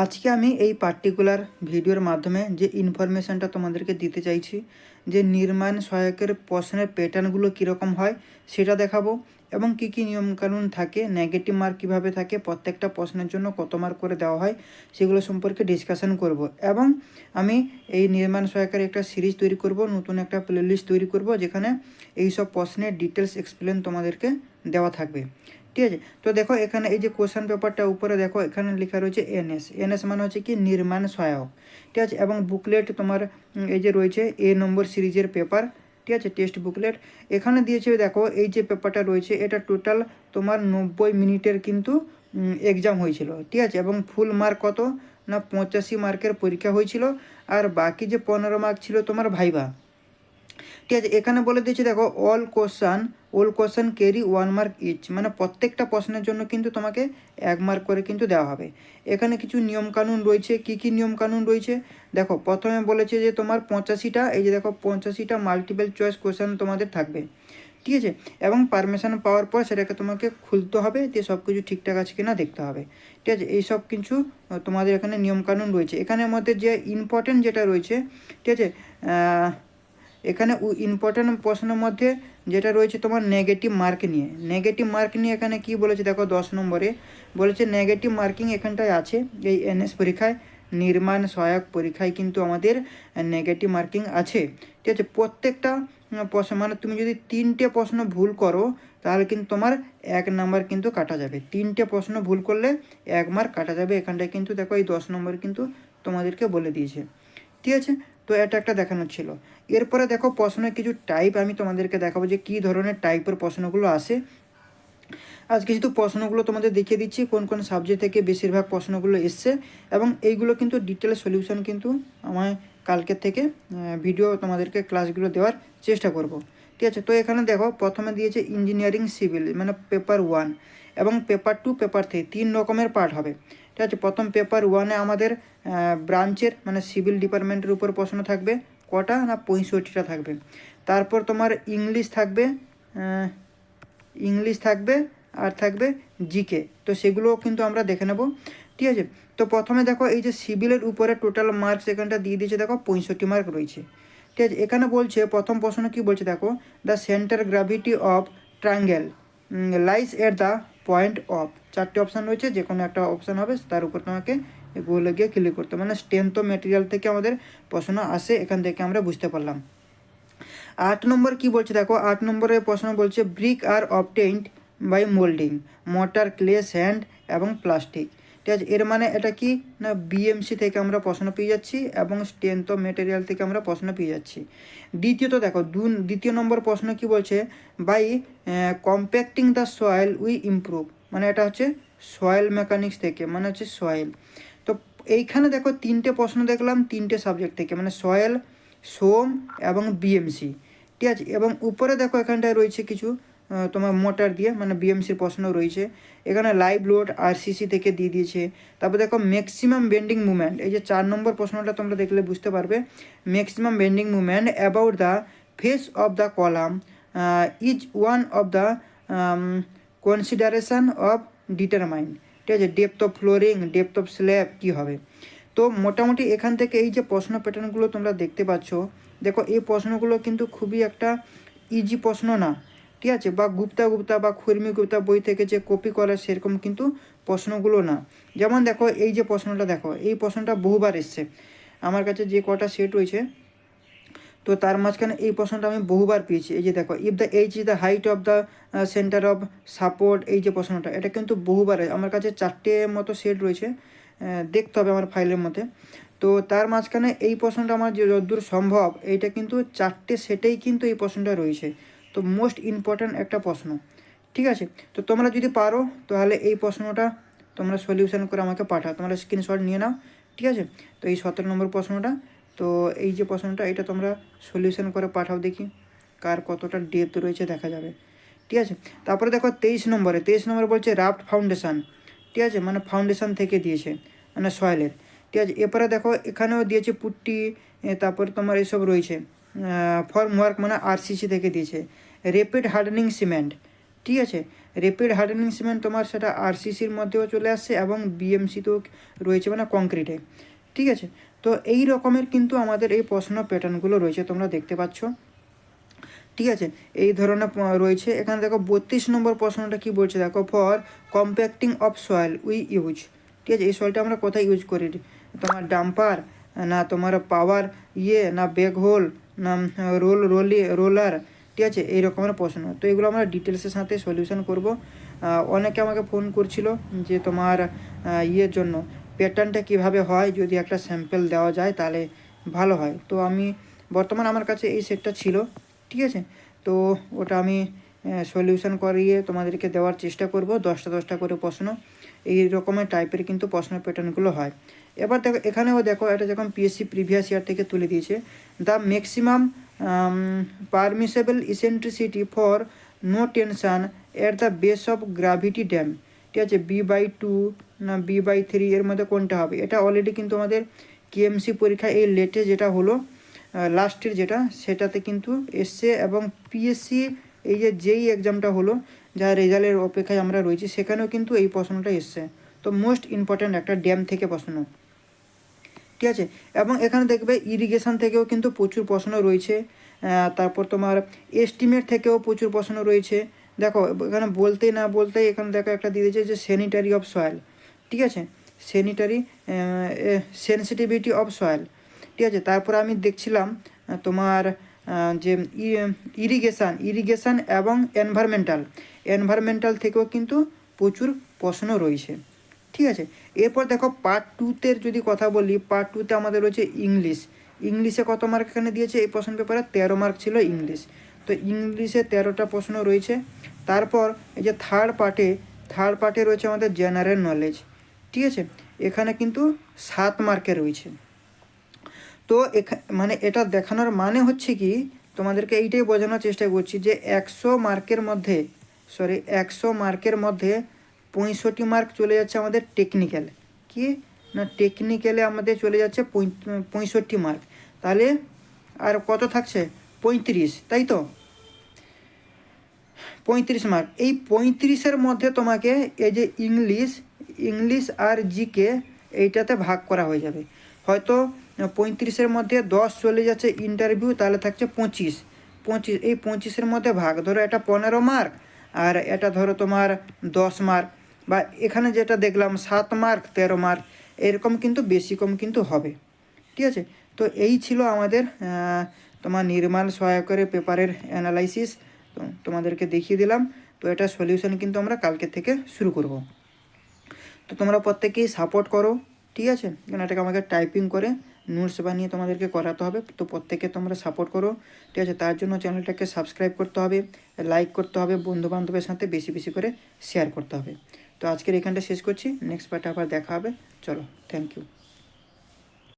আজকে আমি এই পার্টিকুলার ভিডিওর মাধ্যমে যে ইনফরমেশানটা তোমাদেরকে দিতে চাইছি, যে নির্মাণ সহায়কের প্রশ্নের প্যাটার্নগুলো কীরকম হয় সেটা দেখাবো, এবং কী কী নিয়মকানুন থাকে, নেগেটিভ মার্ক কীভাবে থাকে, প্রত্যেকটা প্রশ্নের জন্য কত মার্ক করে দেওয়া হয় সেগুলো সম্পর্কে ডিসকাশন করব। এবং আমি এই নির্মাণ সহায়কের একটা সিরিজ তৈরি করব, নতুন একটা প্লেলিস্ট তৈরি করব যেখানে এই সব প্রশ্নের ডিটেলস এক্সপ্লেন তোমাদেরকে দেওয়া থাকবে। ঠিক আছে, তো দেখো এখানে এই যে কোশ্চেন পেপারটা উপরে দেখো এখানে লেখা রয়েছে এনএস মানে হচ্ছে কি নির্মাণ সহায়ক। ঠিক আছে, এবং বুকলেট তোমার এই যে রয়েছে এ নম্বর সিরিজের পেপার। ঠিক আছে, টেক্সট বুকলেট এখানে দিয়েছে। দেখো এই যে পেপারটা রয়েছে এটা টোটাল তোমার 90 মিনিটের কিন্তু এক্সাম হয়েছিল। ঠিক আছে, এবং ফুল মার্ক কত না 85 মার্কের পরীক্ষা হয়েছিল, আর বাকি যে 15 মার্ক ছিল তোমার ভাইভা। ঠিক আছে, এখানে বলে দিয়েছে দেখো all question carry 1 mark each, মানে প্রত্যেকটা প্রশ্নের জন্য কিন্তু তোমাকে 1 মার্ক করে কিন্তু দেওয়া হবে। এখানে কিছু নিয়মকানুন রয়েছে। কি কি নিয়মকানুন রয়েছে দেখো, প্রথমে বলেছে যে তোমার 85টা, এই যে দেখো 85টা মাল্টিপল চয়েস কোশ্চেন তোমাদের থাকবে। ঠিক আছে, এবং পারমিশন পাওয়ার পর সেটাকে তোমাকে খুলতে হবে, দিয়ে সব কিছু ঠিকঠাক আছে কিনা দেখতে হবে। ঠিক আছে, এই সব কিছু তোমাদের এখানে নিয়মকানুন রয়েছে। এখানের মধ্যে যে ইম্পর্টেন্ট যেটা রয়েছে, ঠিক আছে, এখানে ইম্পর্টেন্ট প্রশ্নের মধ্যে যেটা রয়েছে তোমার নেগেটিভ মার্ক নিয়ে এখানে কি বলেছে দেখো 10 নম্বরে বলেছে নেগেটিভ মার্কিং এখানটায় আছে। এই এনএস পরীক্ষায়, নির্মাণ সহায়ক পরীক্ষায় কিন্তু আমাদের নেগেটিভ মার্কিং আছে। ঠিক আছে, প্রত্যেকটা প্রশ্ন মানে তুমি যদি 3টে প্রশ্ন ভুল করো তাহলে কিন্তু তোমার 1 নাম্বার কিন্তু কাটা যাবে। 3টে প্রশ্ন ভুল করলে 1 মার্ক কাটা যাবে। এখানটায় কিন্তু দেখো এই 10 নম্বর কিন্তু তোমাদেরকে বলে দিয়েছে। ঠিক আছে, তো এটা একটা দেখানো ছিল। এরপরে দেখো প্রশ্নের কিছু টাইপ আমি তোমাদেরকে দেখাবো যে কী ধরনের টাইপের প্রশ্নগুলো আসে। আজকে যেহেতু প্রশ্নগুলো তোমাদের দেখিয়ে দিচ্ছি কোন কোন সাবজেক্ট থেকে বেশিরভাগ প্রশ্নগুলো এসছে, এবং এইগুলো কিন্তু ডিটেল সলিউশন কিন্তু আমার কালকের থেকে ভিডিও তোমাদেরকে ক্লাসগুলো দেওয়ার চেষ্টা করব। ঠিক আছে, তো এখানে দেখো প্রথমে দিয়েছে ইঞ্জিনিয়ারিং সিভিল মানে পেপার 1, এবং পেপার 2 পেপার 3 3 রকমের পার্ট হবে। ঠিক আছে, প্রথম পেপার 1-এ আমাদের ব্রাঞ্চের মানে সিভিল ডিপার্টমেন্টের উপর প্রশ্ন থাকবে, কটা না 65টা থাকবে। তারপর তোমার ইংলিশ থাকবে আর থাকবে জিকে, তো সেগুলোও কিন্তু আমরা দেখে নেব। ঠিক আছে, তো প্রথমে দেখো এই যে সিভিলের উপরে টোটাল মার্কস এখানটা দিয়ে দিয়েছে দেখো 65 মার্ক রয়েছে। ঠিক আছে, এখানে বলছে প্রথম প্রশ্ন কি বলছে দেখো, the centre gravity of triangle lies at the point of. 4টে অপশান রয়েছে, যে কোনো একটা অপশান হবে, তার উপর তোমাকে গুগলে গিয়ে ক্লিক করতে, মানে স্ট্রেংথ অফ মেটেরিয়াল থেকে আমাদের প্রশ্ন আসে, এখান থেকে আমরা বুঝতে পারলাম। 8 নম্বর কি বলছে দেখো, 8 নম্বরের প্রশ্ন বলছে brick are obtained by moulding mortar, clay, sand এবং প্লাস্টিক। ঠিক আছে, এর মানে এটা কি না বিএমসি থেকে আমরা প্রশ্ন পেয়ে যাচ্ছি, এবং স্ট্রেংথ অফ মেটেরিয়াল থেকে আমরা প্রশ্ন পেয়ে যাচ্ছি। দ্বিতীয়ত দেখো দ্বিতীয় নম্বর প্রশ্ন কি বলছে, by compacting the soil we improve, মানে এটা হচ্ছে সয়েল মেকানিক্স থেকে, মানে হচ্ছে সয়েল। তো এইখানে দেখো 3টে প্রশ্ন দেখলাম 3টে সাবজেক্ট থেকে, মানে সয়েল, সোম এবং বিএমসি। ঠিক আছে, এবং উপরে দেখো এখানটায় রয়েছে কিছু তোমার মোটর দিয়ে, মানে বিএমসির প্রশ্ন রয়েছে। এখানে লাইভ লোড আরসিসি থেকে দিয়ে দিয়েছে। তারপর দেখো ম্যাক্সিমাম বেন্ডিং মুভমেন্ট, এই যে 4 নম্বর প্রশ্নটা তোমরা দেখলে বুঝতে পারবে। Maximum bending movement about the face of the column is one of the consideration of determine. ঠিক আছে, depth of flooring, depth of slab কী হবে। তো মোটামুটি এখান থেকে এই যে প্রশ্ন প্যাটার্নগুলো তোমরা দেখতে পাচ্ছ, দেখো এই প্রশ্নগুলো কিন্তু খুবই একটা ইজি প্রশ্ন না। ঠিক আছে, বা গুপ্তা বা খুরমি গুপ্তা বই থেকে যে কপি করা সেরকম কিন্তু প্রশ্নগুলো না। যেমন দেখো এই যে প্রশ্নটা দেখো, এই প্রশ্নটা বহুবার এসছে আমার কাছে, যে কটা সেট রয়েছে তো তার মাঝখানে এই প্রশ্নটা আমি বহুবার পেয়েছি। এই যে দেখো, if the H is the height of the centre of support, এই যে প্রশ্নটা এটা কিন্তু বহুবার আমার কাছে 4টে মতো সেট রয়েছে, দেখতে হবে আমার ফাইলের মধ্যে। তো তার মাঝখানে এই প্রশ্নটা আমার যে যতদূর সম্ভব এইটা কিন্তু 4টে সেটেই কিন্তু এই প্রশ্নটা রয়েছে। তো মোস্ট ইম্পর্ট্যান্ট একটা প্রশ্ন। ঠিক আছে, তো তোমরা যদি পারো তাহলে এই প্রশ্নটা তোমরা সলিউশন করে আমাকে পাঠাও, তোমরা স্ক্রিনশট নিয়ে নাও। ঠিক আছে, তো এই 17 নম্বর প্রশ্নটা, তো এই যে প্রশ্নটা এটা তোমরা সলিউশন করে পাঠাও, দেখি কার কতটা ডেপথ রয়েছে দেখা যাবে। ঠিক আছে, তারপরে দেখো 23 নম্বরে বলছে রাফট ফাউন্ডেশন। ঠিক আছে, মানে ফাউন্ডেশন থেকে দিয়েছে, মানে সয়েলের। ঠিক আছে, এরপরে দেখো এখানেও দিয়েছে পুট্টি, তারপরে তোমার এসব রয়েছে ফর্ম ওয়ার্ক, মানে আরসিসি থেকে দিয়েছে রেপিড হার্ডেনিং সিমেন্ট। ঠিক আছে, র্যাপিড হার্ডেনিং সিমেন্ট তোমার সেটা আরসিসির মধ্যেও চলে আসছে এবং বিএমসিতেও রয়েছে, মানে কংক্রিটে। ঠিক আছে, তো এই রকমের কিন্তু আমাদের এই প্রশ্ন প্যাটার্নগুলো রয়েছে, তোমরা দেখতে পাচ্ছ। ঠিক আছে, এই ধরনের রয়েছে। এখানে দেখো 32 নম্বর প্রশ্নটা কি বলছে দেখো, for compacting of soil we use. ঠিক আছে, এই সয়েলটা আমরা কোথায় ইউজ করি, তোমার ডাম্পার, না তোমার পাওয়ার না ব্যাগ হোল, না রোলার। ঠিক আছে, এই রকমের প্রশ্ন। তো এগুলো আমরা ডিটেলসের সাথে সলিউশন করব। অনেকে আমাকে ফোন করছিল যে তোমার জন্য প্যাটার্নটা কিভাবে হয়, যদি একটা স্যাম্পল দেওয়া যায় তাহলে ভালো হয়। তো আমি বর্তমান আমার কাছে এই সেটটা ছিল। ঠিক আছে, তো ওটা আমি সলিউশন করিয়ে তোমাদেরকে দেওয়ার চেষ্টা করব, 10টা করে প্রশ্ন। এই রকমের টাইপের কিন্তু প্রশ্ন প্যাটার্নগুলো হয়। এবার দেখো এখানেও দেখো, এটা যখন পিএসসি প্রিভিয়াস ইয়ার থেকে তুলে দিয়েছে, the maximum permissible eccentricity for no tension at the base of gravity dam. ঠিক আছে, B/2 না B/3 এর মধ্যে কোনটা হবে? এটা অলরেডি কিন্তু আমাদের কেএমসি পরীক্ষা এই লেটে যেটা হলো লাস্টের যেটা, সেটাতে কিন্তু এসছে, এবং পিএসসি এই যেই এক্সামটা হলো, যা রেজাল্টের অপেক্ষায় আমরা রয়েছি, সেখানেও কিন্তু এই প্রশ্নটা এসছে। তো মোস্ট ইম্পর্ট্যান্ট একটা ড্যাম থেকে প্রশ্ন। ঠিক আছে, এবং এখানে দেখবে ইরিগেশন থেকেও কিন্তু প্রচুর প্রশ্ন রয়েছে। তারপর তোমার এস্টিমেট থেকেও প্রচুর প্রশ্ন রয়েছে। দেখো এখানে বলতেই না বলতেই এখানে দেখো একটা দিয়ে দিয়েছে যে স্যানিটারি অফ সয়েল। ঠিক আছে, স্যানিটারি সেন্সিটিভিটি অফ সয়েল। ঠিক আছে, তারপর আমি দেখছিলাম তোমার যে ইরিগেশান এবং এনভায়রনমেন্টাল থেকেও কিন্তু প্রচুর প্রশ্ন রয়েছে। ঠিক আছে, এরপর দেখো পার্ট 2-তে যদি কথা বলি, পার্ট 2-তে আমাদের রয়েছে ইংলিশে কত মার্ক এখানে দিয়েছে, এই প্রশ্ন পেপারে 13 মার্ক ছিল ইংলিশ। তো ইংলিশে 13টা প্রশ্ন রয়েছে। তারপর এই যে থার্ড পার্টে রয়েছে আমাদের জেনারেল নলেজ। ঠিক আছে, এখানে কিন্তু 7 মার্কে রয়েছে। তো মানে এটা দেখানোর মানে হচ্ছে কি, তোমাদেরকে এইটাই বোঝানোর চেষ্টা করছি যে 100 মার্কের মধ্যে 65 মার্ক চলে যাচ্ছে আমাদের টেকনিক্যাল। কি না, টেকনিক্যালে আমাদের চলে যাচ্ছে 65 মার্ক। তাহলে আর কত থাকছে? 35, তাই তো? 35 মার্ক। এই 35-এর মধ্যে তোমাকে এই যে ইংলিশ আর জিকে এইটাতে ভাগ করা হয়ে যাবে। হয়তো 35-এর মধ্যে 10 চলে যাচ্ছে ইন্টারভিউ, তাহলে থাকছে 25। এই 25-এর মধ্যে ভাগ, ধরো এটা 15 মার্ক, আর এটা ধরো তোমার 10 মার্ক, বা এখানে যেটা দেখলাম 7 মার্ক 13 মার্ক, এরকম কিন্তু বেশি কম কিন্তু হবে। ঠিক আছে, তো এই ছিল আমাদের তোমার নির্মাণ সহায়কের পেপারের অ্যানালাইসিস। তো তোমাদেরকে দেখিয়ে দিলাম। তো এটা সলিউশন কিন্তু আমরা কালকে থেকে শুরু করব। তো তোমরা প্রত্যেকেই সাপোর্ট করো। ঠিক আছে, কারণ এটাকে আমাকে টাইপিং করে নোটস বানিয়ে তোমাদেরকে করাতে হবে। তো প্রত্যেকে তোমরা সাপোর্ট করো। ঠিক আছে, তার জন্য চ্যানেলটাকে সাবস্ক্রাইব করতে হবে, লাইক করতে হবে, বন্ধুবান্ধবের সাথে বেশি বেশি করে শেয়ার করতে হবে। তো আজকের এখানটা শেষ করছি, নেক্সট পার্টে আবার দেখা হবে। চলো, থ্যাংক ইউ।